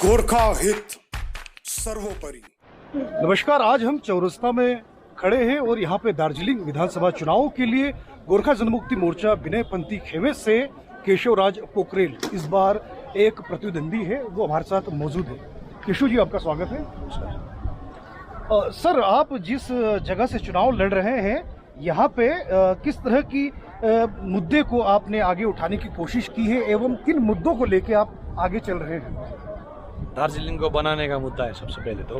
गोरखा हित सर्वोपरि। नमस्कार, आज हम चौरस्ता में खड़े हैं और यहाँ पे दार्जिलिंग विधानसभा चुनाव के लिए गोरखा जनमुक्ति मोर्चा विनय पंथी खेमे से केशवराज पोखरेल इस बार एक प्रतिद्वंदी है, वो हमारे साथ मौजूद है। केशव जी, आपका स्वागत है। सर, आप जिस जगह से चुनाव लड़ रहे हैं यहाँ पे किस तरह की मुद्दे को आपने आगे उठाने की कोशिश की है एवं किन मुद्दों को लेके आप आगे चल रहे हैं? दार्जिलिंग को बनाने का मुद्दा है। सबसे पहले तो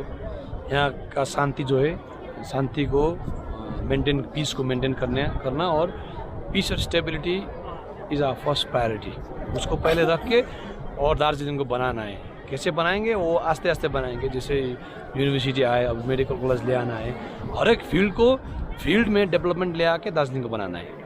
यहाँ का शांति जो है, शांति को मेंटेन, पीस को मेंटेन करना और पीस और stability is our first priority. उसको पहले रख के और दार्जिलिंग को बनाना है। कैसे बनाएंगे? वो आस्ते आस्ते बनाएंगे। जैसे यूनिवर्सिटी आए, अब मेडिकल कॉलेज ले आना है, हर एक फील्ड में डेवलपमेंट ले आके दार्जिलिंग को बनाना है।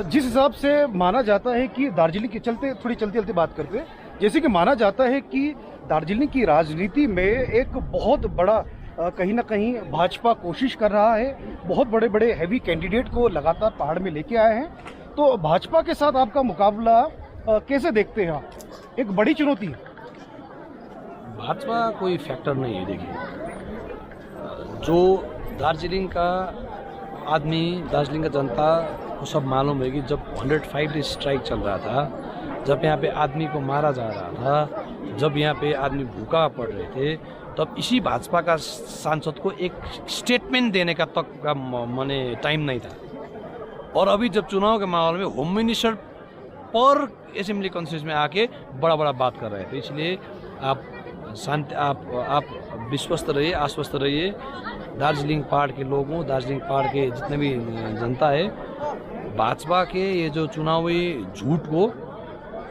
जिस हिसाब से माना जाता है कि दार्जिलिंग के चलते बात करते हैं, जैसे कि माना जाता है कि दार्जिलिंग की राजनीति में एक बहुत बड़ा कहीं ना कहीं भाजपा कोशिश कर रहा है, बहुत बड़े बड़े हैवी कैंडिडेट को लगातार पहाड़ में लेके आए हैं। तो भाजपा के साथ आपका मुकाबला कैसे देखते हैं आप? एक बड़ी चुनौती है। भाजपा कोई फैक्टर नहीं है। देखिए, जो दार्जिलिंग का आदमी, दार्जिलिंग का जनता को सब मालूम है कि जब 105 डे स्ट्राइक चल रहा था, जब यहाँ पे आदमी को मारा जा रहा था, जब यहाँ पे आदमी भूखा पड़ रहे थे, तब इसी भाजपा का सांसद को एक स्टेटमेंट देने का तक का माने टाइम नहीं था। और अभी जब चुनाव के माहौल में होम मिनिस्टर पर असेंबली कॉन्स्टिट्यूंसी में आके बड़ा बड़ा बात कर रहे थे। इसलिए आप विश्वस्त रहिए, आश्वस्त रहिए। दार्जिलिंग पहाड़ के लोगों, दार्जिलिंग पहाड़ के जितने भी जनता है, भाजपा के ये जो चुनावी झूठ को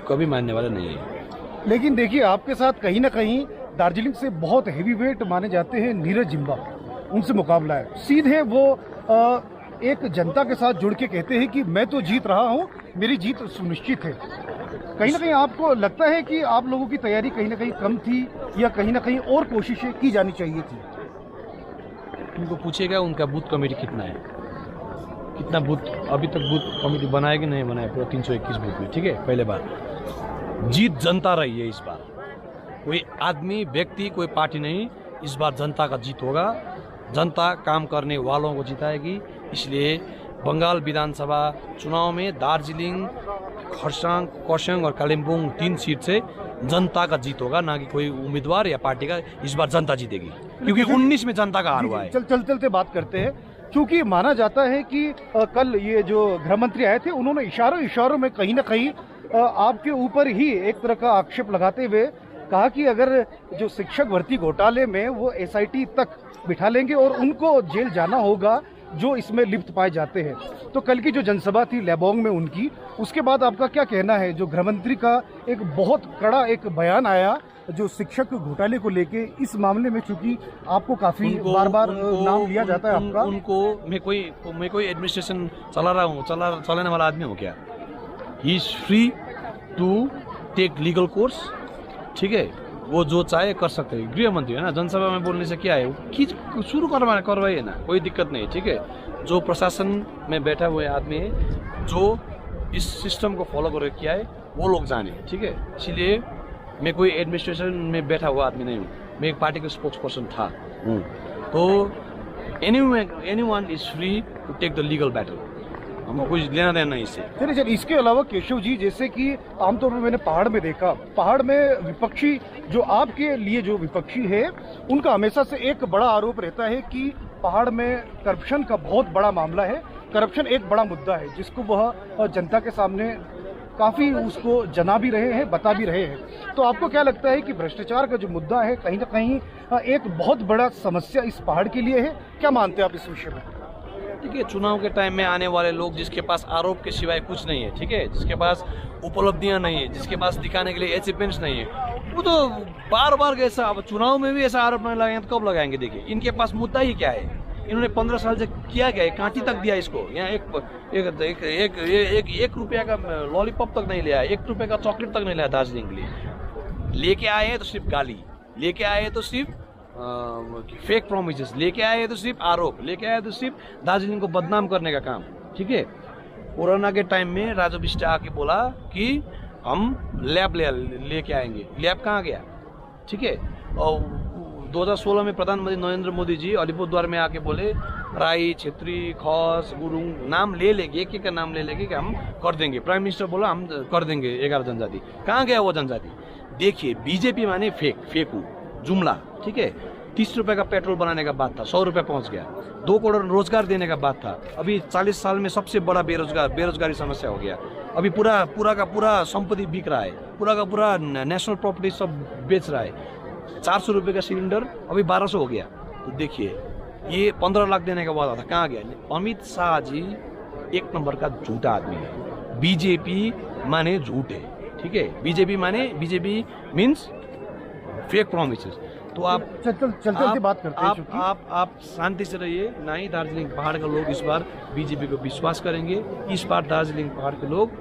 कभी मानने वाले नहीं है। लेकिन देखिए, आपके साथ कहीं ना कहीं दार्जिलिंग से बहुत हेवीवेट माने जाते हैं नीरज जिम्बा, उनसे मुकाबला है। सीधे वो एक जनता के साथ जुड़ के कहते हैं कि मैं तो जीत रहा हूँ, मेरी जीत सुनिश्चित है। कहीं ना कहीं आपको लगता है कि आप लोगों की तैयारी कहीं ना कहीं कम थी या कहीं ना कहीं और कोशिशें की जानी चाहिए थी? उनको पूछेगा उनका बूथ कमेटी कितना है, कितना बूथ अभी तक बूथ कमेटी बनाया कि नहीं बनाया, पूरा 321 बूथ में। ठीक है, पहले बार जीत जनता रही है। इस बार कोई आदमी, व्यक्ति, कोई पार्टी नहीं, इस बार जनता का जीत होगा। जनता काम करने वालों को जिताएगी। इसलिए बंगाल विधानसभा चुनाव में दार्जिलिंग, खरसाङ, खरसाङ और कालिम्पोंग 3 सीट से जनता का जीत होगा, ना कि कोई उम्मीदवार या पार्टी का। इस बार जनता जीतेगी, क्योंकि 19 में जनता का हार हुआ है। चलते बात करते हैं, क्योंकि माना जाता है कि कल ये जो गृह मंत्री आए थे, उन्होंने इशारों में कहीं ना कहीं आपके ऊपर ही एक तरह का आक्षेप लगाते हुए कहा कि अगर जो शिक्षक भर्ती घोटाले में वो SIT तक बिठा लेंगे और उनको जेल जाना होगा जो इसमें लिप्त पाए जाते हैं। तो कल की जो जनसभा थी लेबोंग में उनकी, उसके बाद आपका क्या कहना है? जो गृह मंत्री का एक बहुत कड़ा एक बयान आया जो शिक्षक घोटाले को लेके, इस मामले में चूंकि आपको काफी बार नाम लिया जाता है आपका। मैं कोई एडमिनिस्ट्रेशन चला रहा हूँ, चलाने वाला आदमी हूँ क्या? He is free to take legal course. ठीक है, वो जो चाहे कर सकते हैं। गृह मंत्री है ना, जनसभा में बोलने से क्या है, शुरू करवाइए ना, कोई दिक्कत नहीं। ठीक है, जो प्रशासन में बैठा हुए आदमी है, जो इस सिस्टम को फॉलो कर किया है, वो लोग जाने। ठीक है, इसलिए मैं कोई एडमिनिस्ट्रेशन में बैठा हुआ आदमी नहीं हूँ, मैं एक पार्टी का स्पोक्स पर्सन था। तो anyone is free to take the legal battle. हमको कुछ लेना देना नहीं इससे। चलिए, इसके अलावा केशव जी, जैसे कि आमतौर पर मैंने पहाड़ में देखा, पहाड़ में विपक्षी जो आपके लिए जो विपक्षी है, उनका हमेशा से एक बड़ा आरोप रहता है कि पहाड़ में करप्शन का बहुत बड़ा मामला है। करप्शन एक बड़ा मुद्दा है जिसको वह जनता के सामने काफी उसको जना भी रहे हैं, बता भी रहे हैं। तो आपको क्या लगता है कि भ्रष्टाचार का जो मुद्दा है कहीं ना कहीं एक बहुत बड़ा समस्या इस पहाड़ के लिए है? क्या मानते हैं आप इस विषय में? देखिए, चुनाव के टाइम में आने वाले लोग जिसके पास आरोप के सिवाय कुछ नहीं है, ठीक है, जिसके पास उपलब्धियां नहीं है, जिसके पास दिखाने के लिए अचीवमेंट्स नहीं है, वो तो बार बार ऐसा, अब चुनाव में भी ऐसा आरोप नहीं लगाएंगे तो कब लगाएंगे? देखिए, इनके पास मुद्दा ही क्या है? इन्होंने 15 साल से किया क्या है? कांटी तक दिया इसको। यहाँ एक रुपया का लॉलीपॉप तक नहीं लिया, 1 रुपये का चॉकलेट तक नहीं लिया दार्जिलिंग के लिए। लेके आए हैं तो सिर्फ गाली, लेके आए तो सिर्फ फेक प्रोमिसेस, लेके आए तो सिर्फ आरोप, लेके आए तो सिर्फ दार्जिलिंग को बदनाम करने का काम। ठीक है, कोरोना के टाइम में राजू बिष्ट आके बोला कि हम लैब लेके आएंगे। लैब कहाँ गया? ठीक है। और 2016 में प्रधानमंत्री नरेंद्र मोदी जी अलीपुरद्वार में आके बोले राई, क्षेत्री, खस, गुरुङ नाम ले लेंगे, एक एक का नाम ले लेंगे कि हम कर देंगे। प्राइम मिनिस्टर बोला हम कर देंगे 11 जनजाति। कहाँ गया वो जनजाति? देखिए बीजेपी माने फेकू जुमला, ठीक है। 30 रुपए का पेट्रोल बनाने का बात था, 100 रुपए पहुंच गया। 2 करोड़ रोजगार देने का बात था, अभी 40 साल में सबसे बड़ा बेरोजगारी समस्या हो गया। अभी पूरा का पूरा संपत्ति बिक रहा है, पूरा का पूरा नेशनल प्रॉपर्टी सब बेच रहा है। 400 रुपए का सिलेंडर अभी 1200 हो गया। तो देखिए ये 15 लाख देने का वादा था, कहाँ गया? अमित शाह जी एक नंबर का झूठा आदमी है। बीजेपी माने झूठ है, ठीक है। BJP means fake promises. तो आप चलते बात करते हैं। आप शांति से रहिए। ना ही दार्जिलिंग पहाड़ के लोग इस बार बीजेपी को विश्वास करेंगे। इस बार दार्जिलिंग पहाड़ के लोग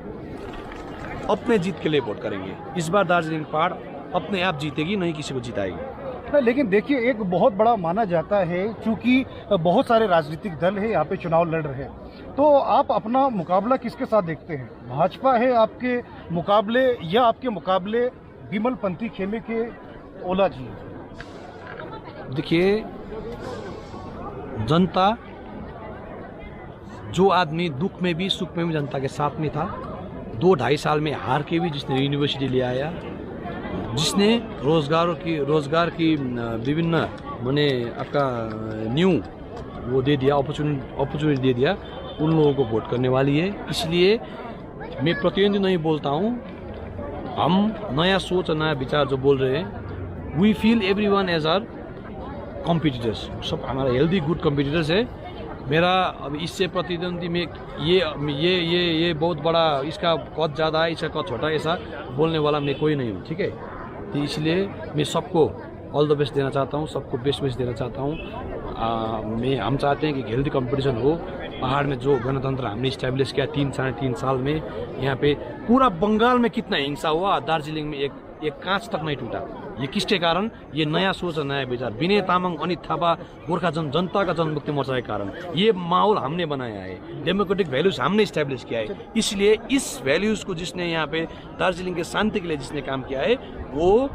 अपने जीत के लिए वोट करेंगे। इस बार दार्जिलिंग पहाड़ अपने आप जीतेगी, नहीं किसी को जिताएगी। लेकिन देखिए एक बहुत बड़ा माना जाता है, क्योंकि बहुत सारे राजनीतिक दल है यहाँ पे चुनाव लड़ रहे हैं, तो आप अपना मुकाबला किसके साथ देखते हैं? भाजपा है आपके मुकाबले, या आपके मुकाबले बिमल पंथी खेमे के ओला जी? देखिए जनता, जो आदमी दुख में भी सुख में भी जनता के साथ में था, 2-2.5 साल में हार के भी जिसने यूनिवर्सिटी ले आया, जिसने रोजगार की विभिन्न माने आपका न्यू वो दे दिया, अपॉर्चुनिटी दे दिया, उन लोगों को वोट करने वाली है। इसलिए मैं प्रतिद्वंदी नहीं बोलता हूँ, हम नया सोच और नया विचार जो बोल रहे हैं, we feel everyone as are competitors, सब हमारा हेल्दी गुड कॉम्पिटिटर्स है। मेरा अब इससे प्रतिद्वंदी में ये बहुत बड़ा, इसका कद ज़्यादा है, इसका कद छोटा है, ऐसा बोलने वाला मैं कोई नहीं हूँ, ठीक है। तो इसलिए मैं सबको ऑल द बेस्ट देना चाहता हूँ, सबको बेस्ट बेस्ट देना चाहता हूँ। हम चाहते हैं कि हेल्दी कंपटीशन हो। पहाड़ में जो गणतंत्र हमने इस्टेब्लिश किया 3-3.5 साल में, यहाँ पे पूरा बंगाल में कितना हिंसा हुआ, दार्जिलिंग में एक कांच तक नहीं टूटा। ये किसके कारण? ये नया सोच और नया विचार, विनय तामाङ, अनित थापा, गोर्खा जनता का जनमुक्ति मोर्चा के कारण ये माहौल हमने बनाया है। डेमोक्रेटिक वैल्यूज हमने इस्टेब्लिश किया है। इसलिए इस वैल्यूज को जिसने यहाँ पे दार्जिलिंग के शांति के लिए जिसने काम किया है, वो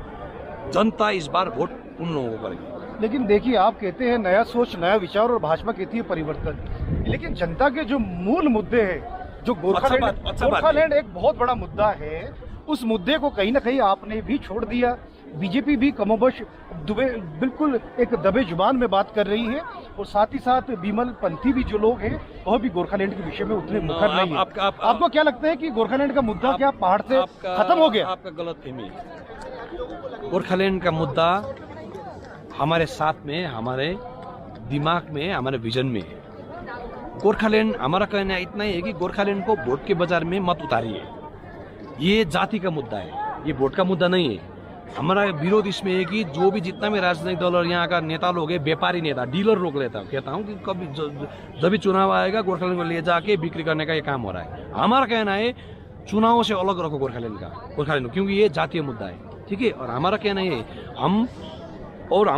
जनता इस बार वोट उन लोगों को करेगी। लेकिन देखिए आप कहते हैं नया सोच नया विचार, और भाजपा कहती है परिवर्तन, लेकिन जनता के जो मूल मुद्दे हैं, जो गोरखालैंड एक बहुत बड़ा मुद्दा है, उस मुद्दे को कहीं ना कहीं आपने भी छोड़ दिया। बीजेपी भी कमोबश बिल्कुल एक दबे जुबान में बात कर रही है, और साथ ही साथ बिमल पंथी भी जो लोग हैं वह भी गोरखालैंड के विषय में उतने मुखर नहीं है। आपको क्या लगता है कि गोरखालैंड का मुद्दा क्या पहाड़ से खत्म हो गया? आपका गलत फहमी। गोरखालैंड का मुद्दा हमारे साथ में, हमारे दिमाग में, हमारे विजन में है। गोरखालैंड, हमारा कहना इतना ही है कि गोरखालैंड को वोट के बाजार में मत उतारिए। ये जाति का मुद्दा है, ये वोट का मुद्दा नहीं है। हमारा विरोध इसमें है कि जो भी जितना भी राजनीतिक दल और यहाँ का नेता लोग है, व्यापारी नेता, डीलर रोक लेता हूँ, कहता हूँ कि कभी जब भी चुनाव आएगा गोरखालैंड को ले जाके बिक्री करने का ये काम हो रहा है। हमारा कहना है चुनाव से अलग रखो गोरखालैंड, क्योंकि ये जातीय मुद्दा है, ठीक है। और हमारा कहना है हम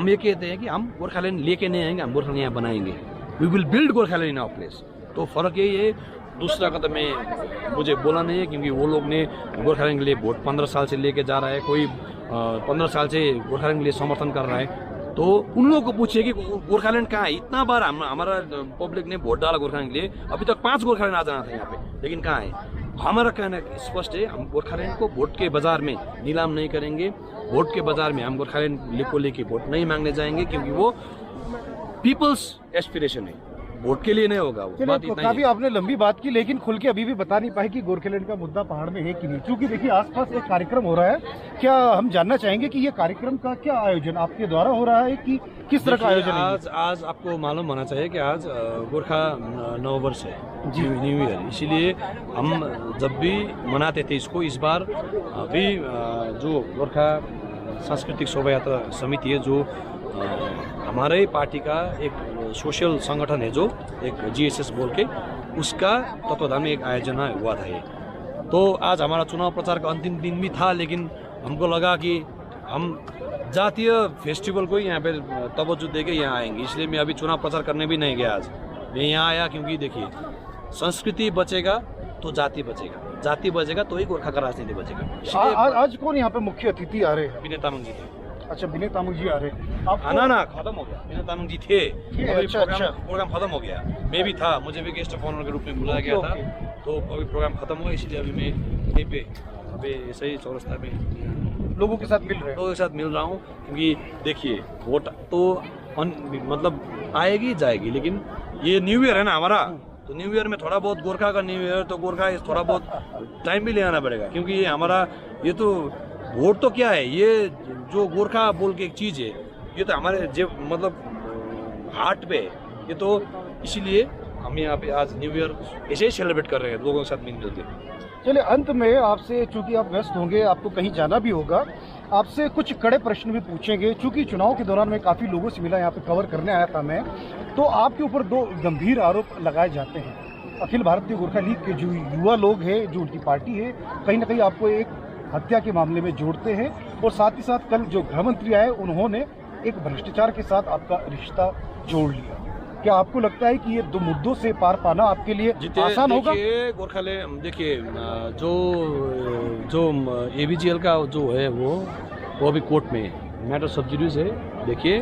ये कहते हैं कि हम गोरखालैंड लेके नहीं आएंगे, हम गोरखालैंड यहाँ बनाएंगे। We will build Gorkhaland in our place. तो फर्क यही है। दूसरा कदम में मुझे बोला नहीं है, क्योंकि वो लोग ने गोरखालैंड के लिए वोट 15 साल से लेके जा रहा है, कोई 15 साल से गोरखालैंड के लिए समर्थन कर रहा है। तो उन लोगों को पूछिए कि गोरखालैंड कहाँ है। इतना बार हमारा पब्लिक ने वोट डाला गोरखालैंड के लिए, अभी तक 5 गोरखालैंड आ जाना था यहाँ पे, लेकिन कहाँ है? हमारा कहना स्पष्ट है, हम गोरखालैंड को वोट के बाजार में नीलाम नहीं करेंगे। वोट के बाजार में हम गोरखालैंड को लेके वोट नहीं मांगने जाएंगे, क्योंकि वो पीपल्स एस्पिरेशन है, वोट के लिए नहीं होगा वो। बात इतना ही है। काफी आपने लंबी बात की, लेकिन खुल के अभी भी बता नहीं पाए कि गोरखालैंड का मुद्दा पहाड़ में है कि नहीं। क्योंकि देखिए आसपास एक कार्यक्रम हो रहा है, क्या हम जानना चाहेंगे कि ये कार्यक्रम का क्या आयोजन आपके द्वारा हो रहा है, कि किस तरह का आयोजन है? आज आपको मालूम होना चाहिए कि आज गोरखा नववर्ष है, न्यू ईयर। इसीलिए हम जब भी मनाते थे इसको, इस बार अभी जो गोरखा सांस्कृतिक शोभा यात्रा समिति है, जो हमारे पार्टी का एक सोशल संगठन है, जो एक GSS बोल के, उसका तत्वाधान में एक आयोजन हुआ था ये। तो आज हमारा चुनाव प्रचार का अंतिम दिन भी था, लेकिन हमको लगा कि हम जातीय फेस्टिवल को ही यहाँ पे तवज्जो देके यहाँ आएंगे, इसलिए मैं अभी चुनाव प्रचार करने भी नहीं गया। आज मैं यहाँ आया क्योंकि देखिए संस्कृति बचेगा तो जाति बचेगा, जाति बचेगा तो ही गोरखा का राजनीति बचेगा। आज कौन यहाँ पे मुख्य अतिथि आ रहे हैं? विनय तामाङ जी थे। अच्छा, विनय तामुक जी आ रहे हैं। आप ना खत्म हो गया, विनय तामुक जी थे, अभी अच्छा। प्रोग्राम खत्म हो गया। मैं भी था, मुझे भी गेस्ट ऑफ ऑनर के रूप में बुलाया गया था, तो अभी प्रोग्राम खत्म हुआ, इसलिए अभी मैं यहीं पे अभी ऐसे ही चौरस्ता में लोगों के साथ मिल रहे हैं। लोगों के साथ मिल रहा हूँ, क्योंकि देखिए वोट तो मतलब आएगी जाएगी, लेकिन ये न्यू ईयर है ना हमारा, तो न्यू ईयर में थोड़ा बहुत गोरखा का न्यू ईयर, तो गोरखा थोड़ा बहुत टाइम भी ले आना पड़ेगा, क्योंकि ये हमारा ये तो वोट तो क्या है, ये जो गोरखा बोल के एक चीज़ है, ये तो हमारे मतलब हार्ट पे है, ये तो इसीलिए हम यहाँ पे आज न्यू ईयर ऐसे ही सेलिब्रेट कर रहे हैं लोगों के साथ मिलकर के। चलिए, अंत में आपसे, चूंकि आप व्यस्त होंगे, आपको कहीं जाना भी होगा, आपसे कुछ कड़े प्रश्न भी पूछेंगे, चूंकि चुनाव के दौरान मैं काफ़ी लोगों से मिला, यहाँ पे कवर करने आया था मैं, तो आपके ऊपर 2 गंभीर आरोप लगाए जाते हैं। अखिल भारतीय गोरखा लीग के जो युवा लोग हैं, जो उनकी पार्टी है, कहीं ना कहीं आपको एक हत्या के मामले में जोड़ते हैं, और साथ ही साथ कल जो गृह मंत्री आए उन्होंने एक भ्रष्टाचार के साथ आपका रिश्ता जोड़ लिया। क्या आपको लगता है कि ये 2 मुद्दों से पार पाना आपके लिए आसान होगा? देखिए गोरखाले, देखिए जो ABGL का जो है वो अभी कोर्ट में मैटर सब जुडिस है। देखिए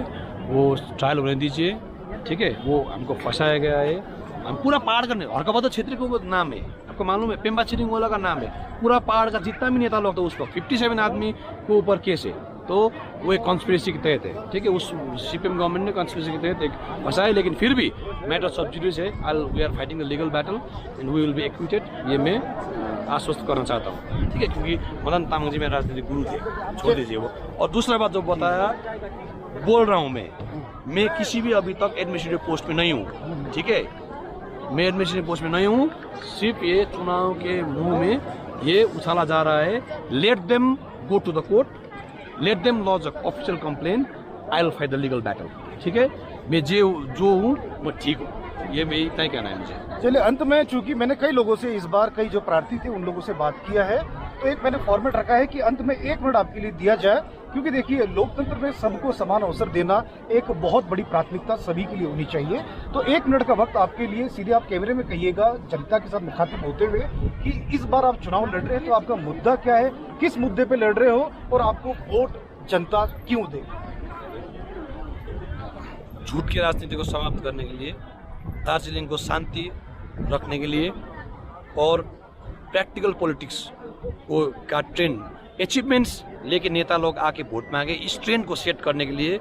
वो ट्रायल होने दीजिए, ठीक है। वो हमको फंसाया गया है, हम पूरा पहाड़ का हरकाबद क्षेत्र को नाम है, आपको मालूम है, पेम्बा छिरिंग वाला का नाम है, पूरा पहाड़ का जितना भी नेता लोग था उस वक्त 57 आदमी को ऊपर केस है, तो वो एक कॉन्स्पिरेसी के तहत है, ठीक है। उस CPM गवर्नमेंट ने कॉन्स्पिरेसी के तहत एक फंसाया, लेकिन फिर भी मैटर सब जुडिस है। We are fighting the legal battle and we will be acquitted, ये मैं आश्वस्त करना चाहता हूँ, ठीक है। क्योंकि मदन तामाङ जी मेरे राजनीतिक गुरु थे, छोड़ दीजिए वो। और दूसरा बात जो बताया, बोल रहा हूँ मैं किसी भी अभी तक एडमिनिस्ट्रेटिव पोस्ट में नहीं हूँ, ठीक है। मैं एडमिनिस्ट्रेटिव पोस्ट में नहीं हूँ, सिर्फ ये चुनाव के मुंह में ये उछाला जा रहा है। Let them go to the court, let them launch official complain, I will fight the legal battle, ठीक है। मैं जो हूँ मैं ठीक हूँ, ये मैं इतना ही कहना है मुझे। चलिए, अंत में चूंकि मैंने कई लोगों से इस बार, कई जो प्रार्थी थे उन लोगों से बात किया है, तो एक मैंने फॉर्मेट रखा है कि अंत में 1 मिनट आपके लिए दिया जाए, क्योंकि देखिए लोकतंत्र में सबको समान अवसर देना एक बहुत बड़ी प्राथमिकता सभी के लिए होनी चाहिए। तो 1 मिनट का वक्त आपके लिए, सीधे आप कैमरे में कहिएगा जनता के साथ मुखातिब होते हुए कि इस बार आप चुनाव लड़ रहे हैं, तो आपका मुद्दा क्या है, किस मुद्दे पे लड़ रहे हो, और आपको वोट जनता क्यों दे। झूठ की राजनीति को समाप्त करने के लिए, दार्जिलिंग को शांति रखने के लिए, और प्रैक्टिकल पॉलिटिक्स को का ट्रेंड, अचीवमेंट्स लेके नेता लोग आके वोट मांगे, इस ट्रेंड को सेट करने के लिए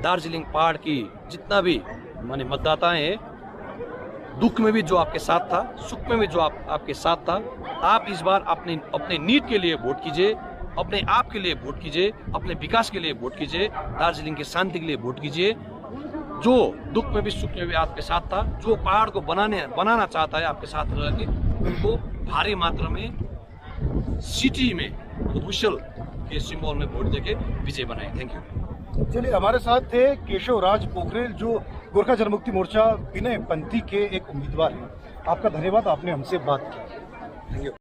दार्जिलिंग पहाड़ की जितना भी माने मतदाता हैं, दुख में भी जो आपके साथ था, सुख में भी जो आपके साथ था, आप इस बार अपने नीड के लिए वोट कीजिए, अपने आप के लिए वोट कीजिए, अपने विकास के लिए वोट कीजिए, दार्जिलिंग की शांति के लिए वोट कीजिए। जो दुख में भी सुख में भी आपके साथ था, जो पहाड़ को बनाना चाहता है आपके साथ रह के, उनको भारी मात्रा में सिटी में विशल के सिंबल में वोट देके विजय बनाए। Thank you. चलिए, हमारे साथ थे केशव राज पोखरेल, जो गोरखा जनमुक्ति मोर्चा विनय पंथी के एक उम्मीदवार हैं। आपका धन्यवाद, आपने हमसे बात की। Thank you.